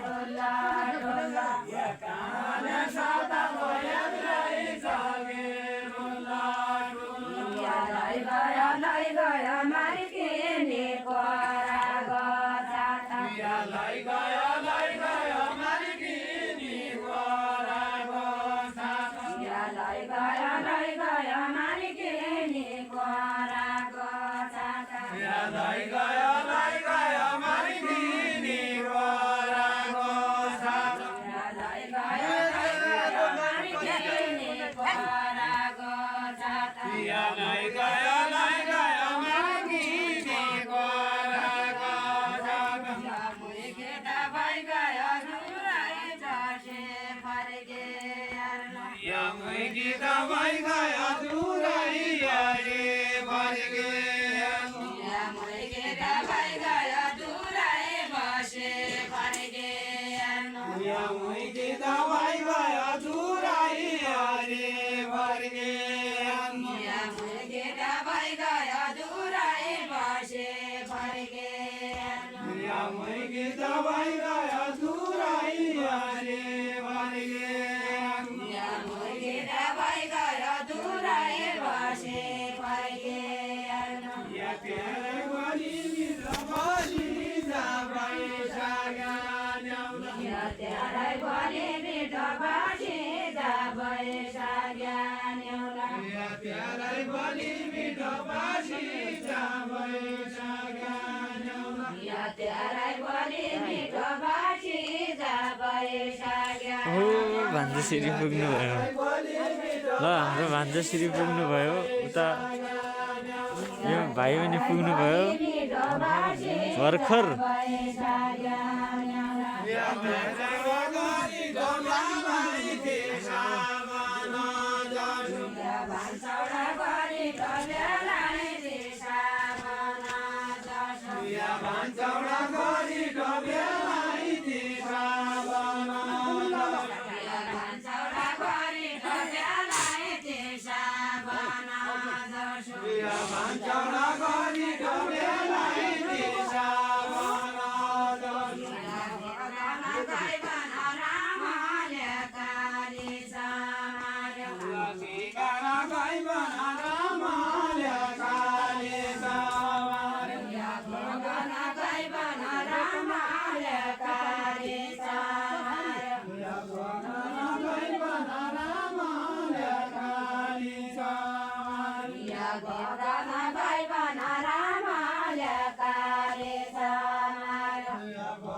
डोल्ला डोल्ला काने साता भयलाई जागे डोल्ला डोल्ला लै गयो मार्किने कोरा गजाता लै गयो मार्किनी कोरा गजाता लै गयो मार्किने कोरा गजाता लै गयो मार्किनी कोरा गजाता लै गयो मार्किने कोरा गजाता लै गयो मार्किनी कोरा गजाता मुर्गे दबाई गयो जुराई जसे फर्के या मुर्गी दबाई गयो जुराई यारे फर्के मुर्गे दबाई गयो जुराई बसे फर्के या मुर्गी दबाई गयो जुराई यारे फर्के मुर्गे दबाई गयो जुराई बसे फर्के या मुर्गी दबाई गयो जुराई यारे फर्के मुर्गे दबाई गयो जुराई बसे फर्के या तेरे बलि मित्र बलि जाबाई सागा न्याउला त्यारै बलि मिठो बासी जाबै साग्या न्याउला या तेरे बलि मिठो बासी जाबाई सागा न्याउला त्यारै बलि मिठो बासी जाबै साग्या हो भान्जासिरी पुग्नुभयो ल हाम्रो भान्जासिरी पुग्नुभयो उता यो भाइ पनि पुग्नुभयो भर्खर या तेरे बलि डोला बाई देशा बना जासु भान्सौडा बलि ढोलेलाई दिशा बना जसो या भान्चौडा गरी ढोबेलाई दिशा बना भान्सौडा बलि ढोलेलाई दिशा बना जसो या भान्चौडा गरी ढोबेलाई दिशा बना जासु गाई बना रामले काली समार्यो काना गाई बना रामले काली समार्यो गाना गाई बना रामले काली समार्यो काना गाई बना रामले काली समार्यो गाना गाई बना रामले काली समार्यो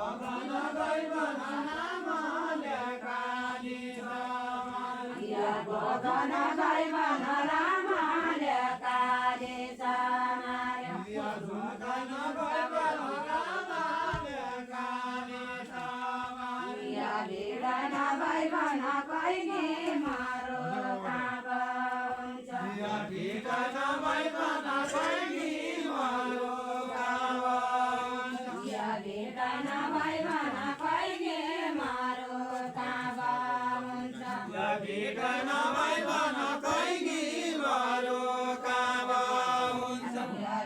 काना गाई बना रामले काली समार्यो गाना गाई बना रामले काली समार्यो काना गाई बना रामले काली समार्यो भिडना भाइ बना कैनी मारो काबा हुन्छ या ठिकाना भाइ बना कैनी मारो गावा भिडना भाइ बना कैनी मारो काबा हुन्छ या ठिकाना भाइ बना कैनी मारो गावा हुन्छ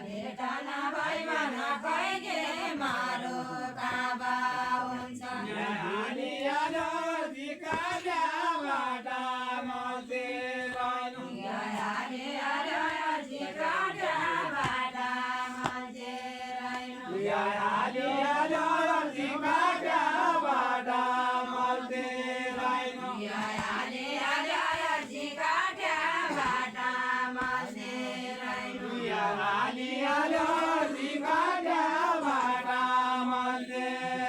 भिडना भाइ बना कैनी मारो काबा हुन्छ या हानी आलो दिकाला बाटा मते लाइनु हरे हरे जिकाटा बाटा मजे राइनो या हानी आलो दिकाला बाटा मते लाइनु हरे हरे जिकाटा बाटा मजे राइनो या हानी आलो दिकाला बाटा मते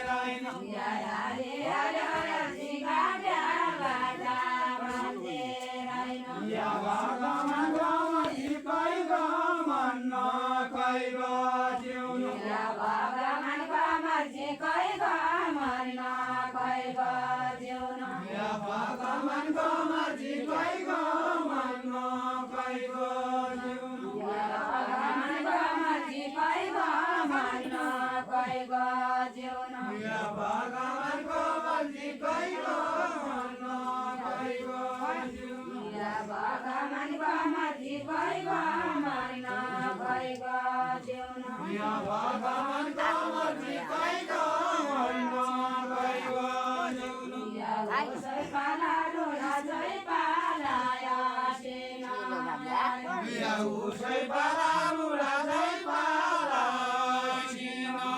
लाइनु हरे हरे जिकाटा बाटा मजे राइनो या भगवान गमति कैगो मन कैगो जिउनु भगवान मर्जी कैगो मन कैगो जिउनु या भगवान गमति कैगो मन कैगो जिउनु भगवान मर्जी कैगो मन कैगो जिउनु या भगवान गमति कैगो मन कैगो जिउनु भगवान मर्जी कैगो मन कैगो जिउनु या भगवान गमति कैगो मन कैगो उसै पाला रुडा झै पाला सिनो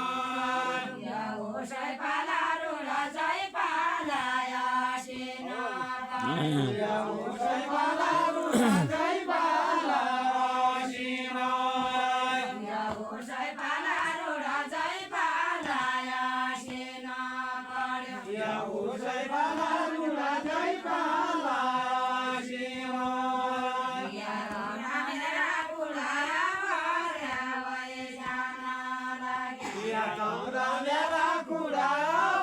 या उसै पाला रुडा झै पाला सिनो या उसै पाला रुडा झै पाला सिनो या उसै पाला रुडा झै पाला सिनो पढ्यो या उसै पाला रुडा झै पाला सिनो या मेरा बुढा भर्या भए जान लाग्यो या कौरा मेरा कुरा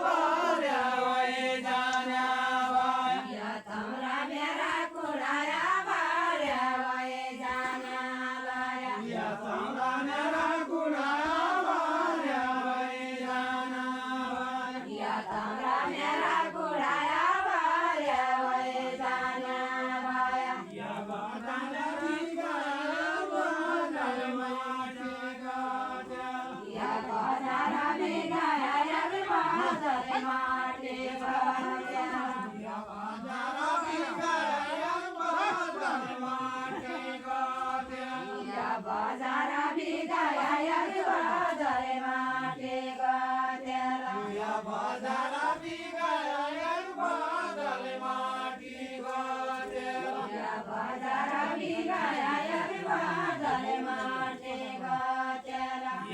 भर्या भए जान्या भए या तम्रा मेरा कुडाया भर्या भए जान लाग्यो या कौरा मेरा कुरा भर्या भए जान्या भए या तम्रा मेरा कुडाया भर्या भए जान भयो या बाटाले बिगायो बदल माटी गाट्या या बजार बिगाया यार बजार माटे गया या बाजार बिगायो बदल माटी गाट्या या बजार बिगाया यार बजार माटे गया या बाजार बिगायो बदल माटी गाट्या या बजार बिगाया यार बजार माटे गया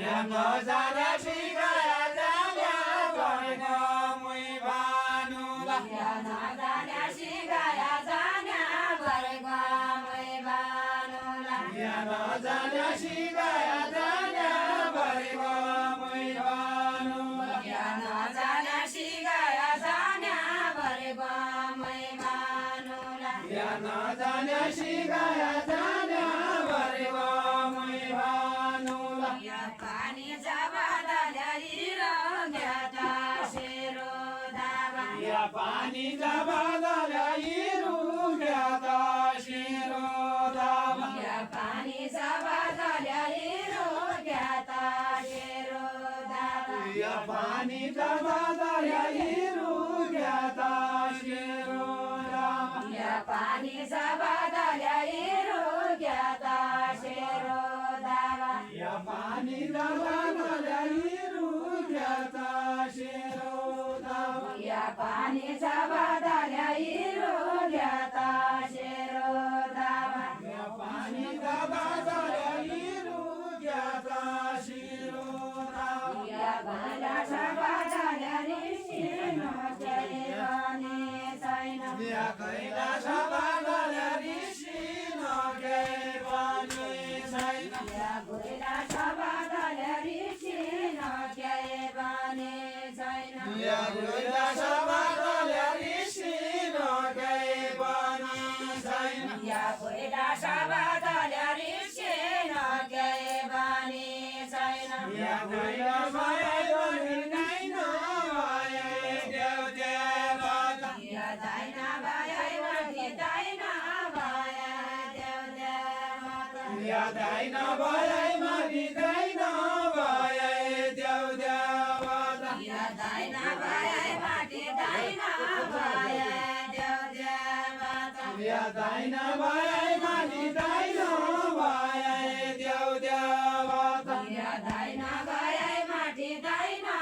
या नजारा बिगाया जान्या गरेको मुई भानुला या नजारा सिगाया जान्या गरेको मै बानुला या नजारा सिगाया जान्या गरेको मुई भानुला या नजारा सिगाया जान्या गरेको मै बानुला या नजारा सिगाया जान्या गरेको मुई भानुला या पानी जबादाल्या हिरो सेरो दाबा या पानी जबादाल्या हिरू ज्ञाता शिरो दाबा या पानी जबादाल्या हिरो सेरो दाबा या पानी जबादाल्या हिरू ज्ञाता शिरो दाबा या पानी जबादाल्या हिरो सेरो दाबा या पानी जबादाल्या हिरू ज्ञाता शिरो दाबा या पानी जबादाल्या हिरो सेरो दाबा या पानी जबादाल्या हिरू ज्ञाता शिरो दाबा या भाला जबादाल्या ऋषिनो जयगाने छैन या कैलाश बाबाले ऋषि नगे पनि छैन या भुइँला जबादाल्या ऋषिनो जयगाने छैन या कैलाश बाबाले ऋषि नगे पनि छैन या भुइँला जबादाल्या ऋषिनो जयगाने छैन या कैलाश भए पनि नै नभए देव देवता या दाइना भए माथि दाइना भए देव देवता या दाइन भए माथि दाइन भए देव देवता या दाइना भए माथि दाइना भए देव देवता या दाइन भए माथि दाइन भए देव देवता या दाइना भए माथि दाइना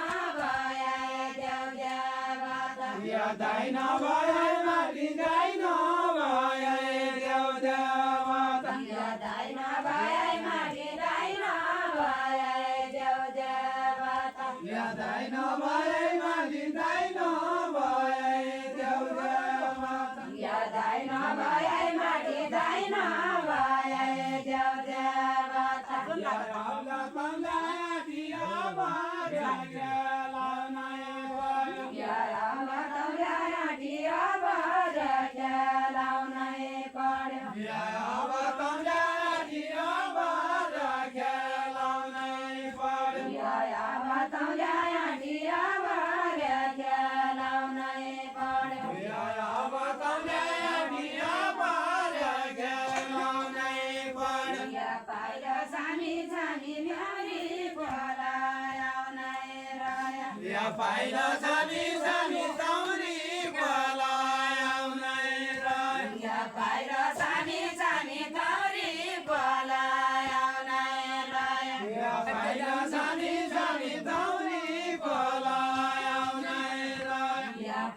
भए देव देवता या दाइन भए माथि दाइन भए देव देवता या दाइना भए माथि दाइना भए देव देवता या दाइन भए माथि दाइन भए देव देवता या दाइना भए माथि दाइना भए देव देवता या औला पङ्गाटी आभार्या खेलाउनै भयो या रामतौल्या ढिया भर खेलाउनै पर्यो या अब पङ्गाटी आभार्या खेलाउनै पर्यो या रामतौल्या ढिया भर खेलाउनै पर्यो या अब पङ्गाटी आभार्या खेलाउनै पर्यो या पाइल सामी सामी म्यारी बोलाउनै रह्यो या पाइल सामी सामी तौरी बोलाउनै रह्यो या पाइल सामी सामी तौरी बोला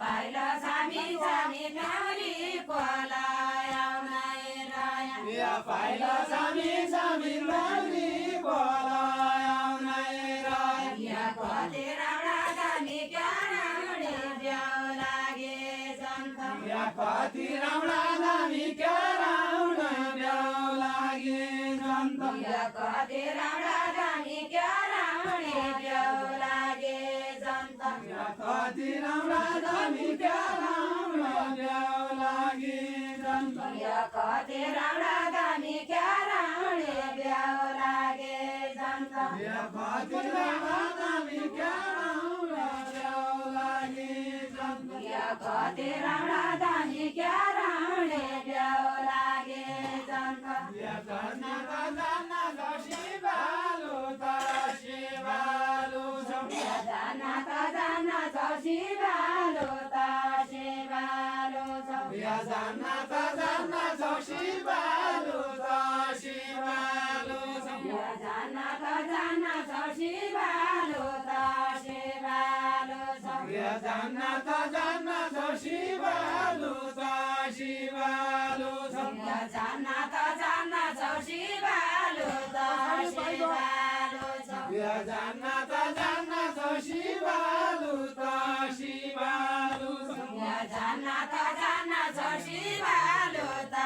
पाइलो सामी सामी न्याउरी कोलाई आउनै राया या पाइलो सामी सामी न्याउरी कोलाई आउनै राया या कति राउडा दामी क्याराउडे ब्याउ लागे जन्त या कति राउडा दामी क्याराउडे ब्याउ लागे जन्त या कति राउडा दामी क्याराउडे ब्याउ लागे जन्त या कति राउडा दामी क्याराउडे ब्याउ लागे जन्त या कति राउडा दामी क्याराउडे ब्याउ लागे जन्त या कति राउडा दामी क्याराउडे ब्याउ लागे जन्त या कति राउडा दामी क्याराउडे ब्याउ लागे जन्त या जान्ना त शिवालु तर शिवालु या जान्ना त शिवालु त शिवालु छ या जान्ना त शिवालु त शिवालु या जान्ना त शिवालु त शिवालु छ या जान्ना त शिवालु त शिवालु या जान्ना त शिवालु त शिवालु छ या जान्ना त शिवालु त शिवालु या जान्ना त शिवालु त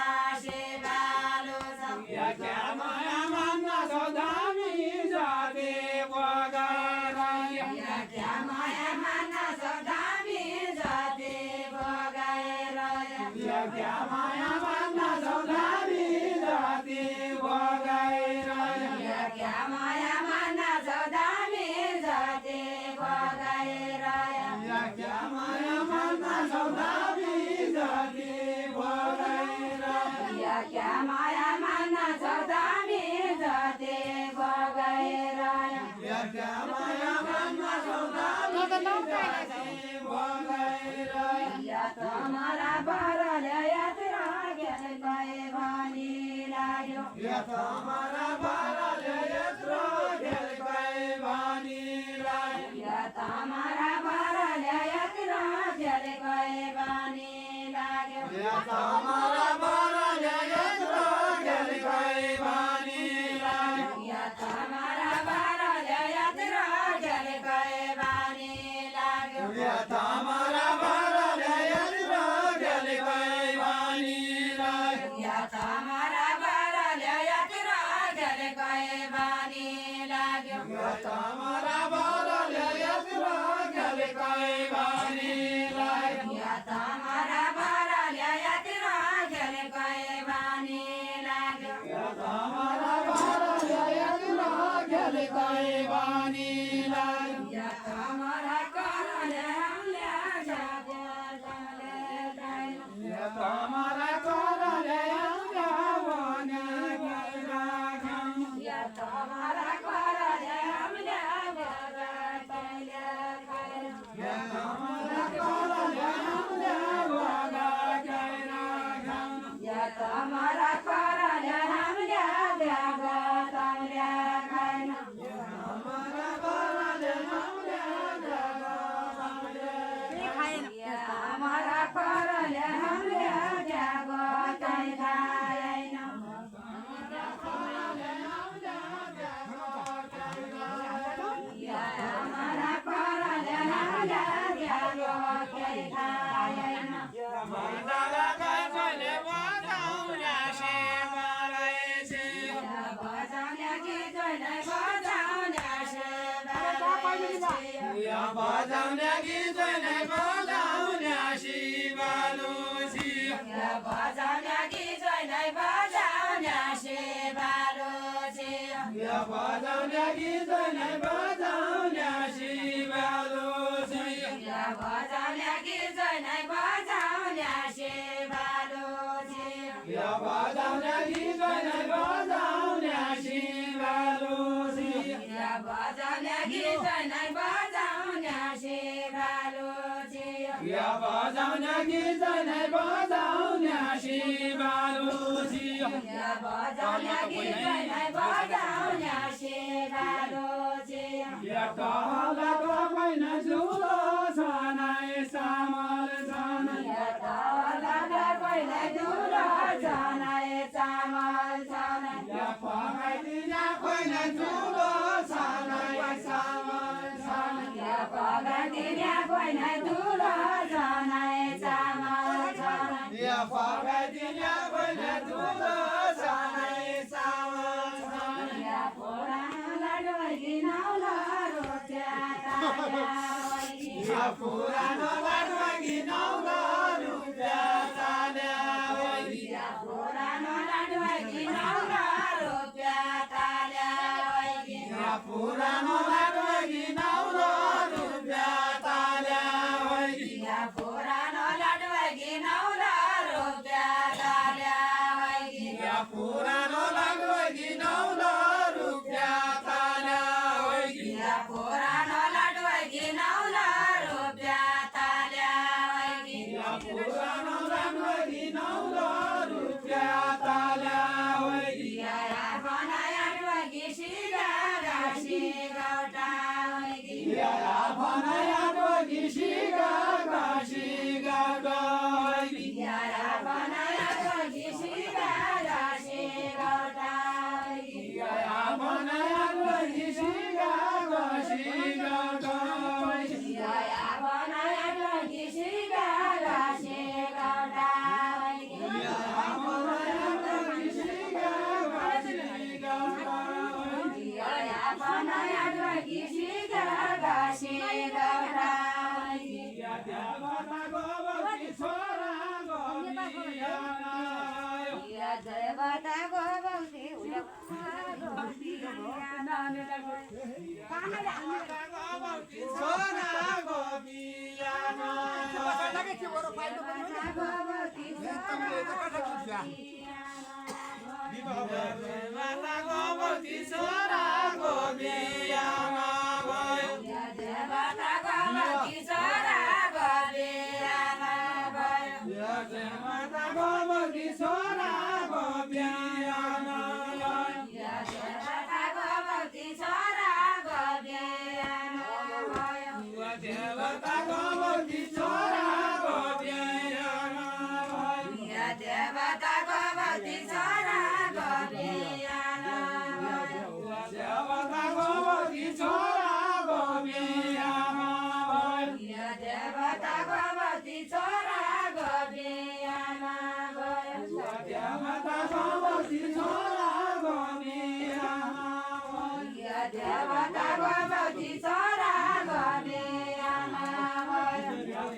शिवालु छ या क्या माया मान्न सदामी जाते बगाएर या क्या माया मान्न सदामी जाते बगाएर या क्या माया मान्न सदामी जाते बगाएर या क्या माया मान्न सदामी जाते बगाएर या क्या माया मान्न सदामी जाते बगाएर या क्या माया मान्न सदामी जाते बगाएर या क्या माया मान्न सदामी जाते बगाएर या तमरा बरले यात्रा गए भनी लाग्यो या तमरा बरले यत्रो खेल गए भनी लाग्यो या तमरा बरले यात्रा गए भनी लाग्यो या तमरा बरले यत्रो खेल गए भनी लाग्यो या तमरा बरले यात्रा गए भनी लाग्यो या तमरा बरले यत्रो खेल गए भनी लाग्यो या तमरा बरले यात्रा गए भनी लाग्यो या तमरा बरले यत्रो खेल गए भनी लाग्यो या तमरा बरले यात्रा गए भनी लाग्यो या तमरा बरले यत्रो खेल गए भनी लाग्यो या तमरा करले हमले जागे जाले जाइलो या तमरा करले आउँदा भने गइराखौँ या तमरा करले हमले जागे जाले जाइलो या तमरा करले आउँदा भने गइराखौँ या तमरा करले हमले जागे जाले जाइलो तमरा करले आउँदा भने या तमरा करले हमले जागे जाले जाइलो या तमरा करले हमले जागे जाइलो मर्दाला कसैले बजाउने सेवालाई छे बजाउने गीत नै बजाउने सेवा या बजाउने गीत नै बजाउने शिवालु छी या बजाउने गीत नै बजाउने सेवालो छे या बजाउने गीत नै बजाउने शिवालु छी या बजाउने गीत नै बजाउने सेवालो छे या बजाउने गीत नै बजाउने शिवालु छी या बजाउने गीत नै बजाउने सेवालो छे या बजाउने गीत नै बजाउने शिवालु छी या बजाउने गीत नै बजाउने सेवालो छे या कहला तपाईँ न झुलो छ नै सामा फकाइदिने कोइले दुलो सानै सावन या पुरानो लाडोगी नौलो रुप्या ताल्या या पुरानो लाडोगी नौलो रुप्या ताल्या या पुरानो लाडोगी नौलो रुप्या ताल्या या पुरानो लाडोगी नौलो रुप्या ताल्या या पुरानो लाडोगी नौलो रुप्या ताल्या या पुरानो लाडोगी नौलो रुप्या ताल्या या पुरानो लाडोगी नौलो रुप्या ताल्या या पुरानो लाडोगी नौलो रुप्या ताल्या या बनाया डोगी शिगा गाशी गौटा या बनाया डोगी शिगा गाशी गाडो या बनाया डोगी शिगा गाशी गौटा या बनाया डोगी शिगा गाशी गाडो या बनाया डोगी शिगा गाशी गौटा या बनाया डोगी शिगा गाशी गाडो या बनाया डोगी शिगा गाशी गौटा या देवता गोबकी छोरा गोपियाना या देवता गोबौती छोरा गोपियाना देवता गोबकी छोरा गोपियाना देवता गोबौती छोरा गोपियाना या देवता गोबकी छोरा गोपियाना या देवता गोबौती छोरा गोपियाना या देवता गोबकी छोरा गोपियाना या देवता गोबौती छोरा गोपियाना देवता गोबकी छोरा गोपियाना या देवता गोबौती छोरा गोपियाना देवता गोबकी छोरा गोपियाना या देवता गोबौती छोरा गोपियाना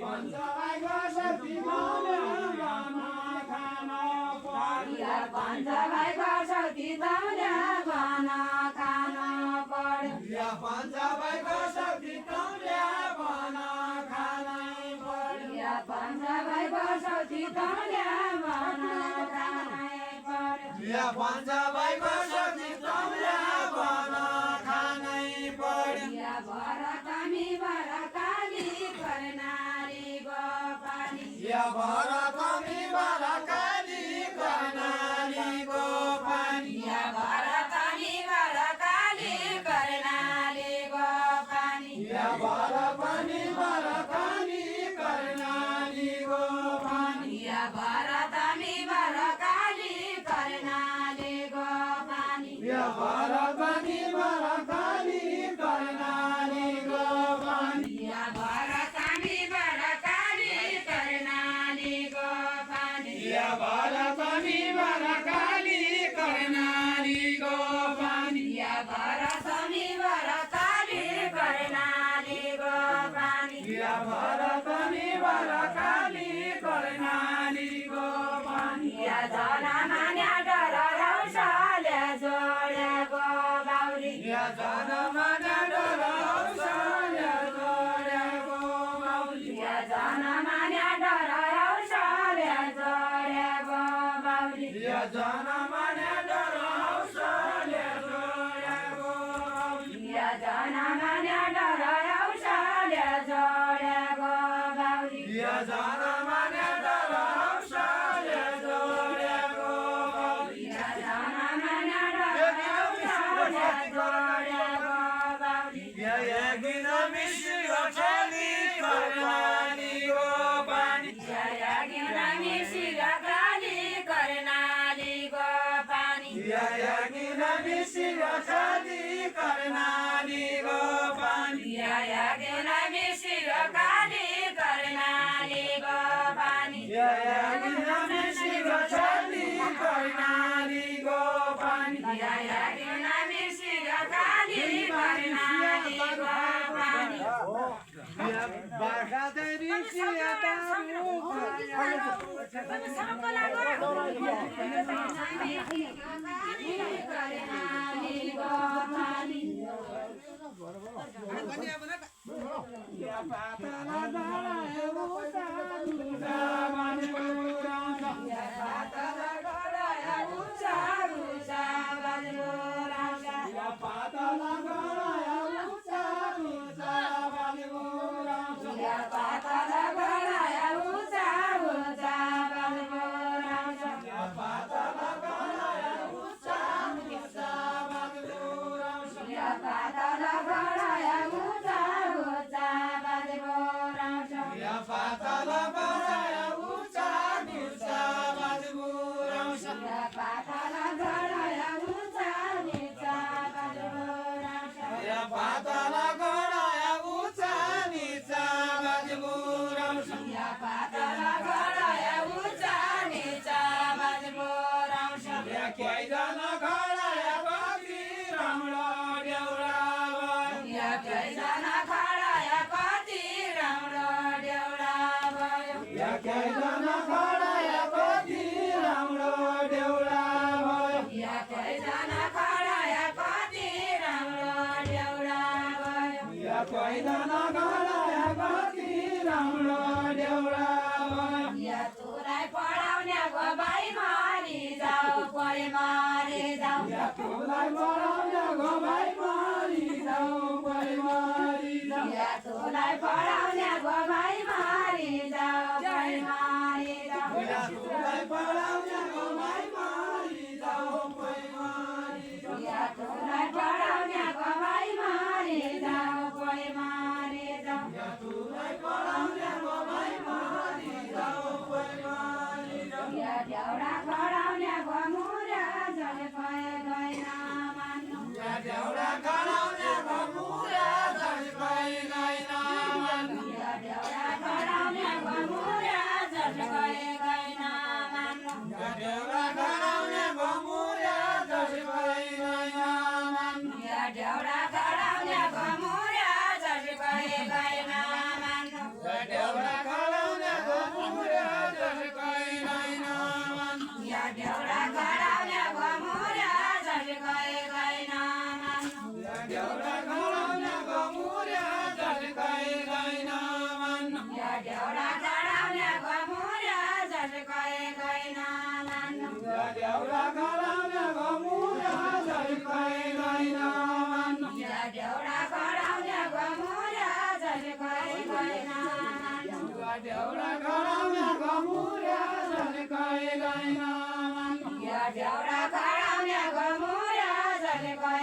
पञ्चभाइको शक्ति मौल्यमा खाना पर्यो या पञ्चभाइ गर्छौती तौल्या बना खानु पर्यो या पञ्चभाइको शक्ति तौल्या बना खानै पर्यो या पञ्चभाइ गर्छौती तौल्या बना खानै पर्यो या पञ्चभाइको शक्ति तौल्या बना खानै पर्यो या भरतमी भरकाली कर्णाली गोपाली या भरतमी भरकाली कर्णाली गोपाली या भरतमी भरकाली कर्णाली गोपाली या भरतमी भरकाली कर्णाली गोपाली या भरतमी भरकाली कर्णाली गोपाली या भरतमी भरकाली कर्णाली गोपाली या भरतमी भरकाली कर्णाली गोपाली या भरतमी भरकाली कर्णाली गोपाली या भरतमी भरकाली कर्णाली गोपाली या भरतमी भरकाली कर्णाली गोपाली या जनमान्या डर हौसले जोडेको बाउली या जनमान्या डर हौसले जोडेको बाउली या जनमान्या डर हौसले जोडेको बाउली या जनमान्या डर हौसले जोडेको बाउली या जनमान्या डर हौसले जोडेको बाउली या जनमान्या डर हौसले जोडेको बाउली या जनमान्या डर हौसले जोडेको बाउली या यज्ञ मिश्र छली कर्णाली गोपाली या गिरामी शिरकाली कर्णाली गोपाली या यज्ञ मिश्र छली कर्णाली गोपाली या गिरामी शिरकाली कर्णाली गोपाली या यज्ञ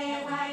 Deura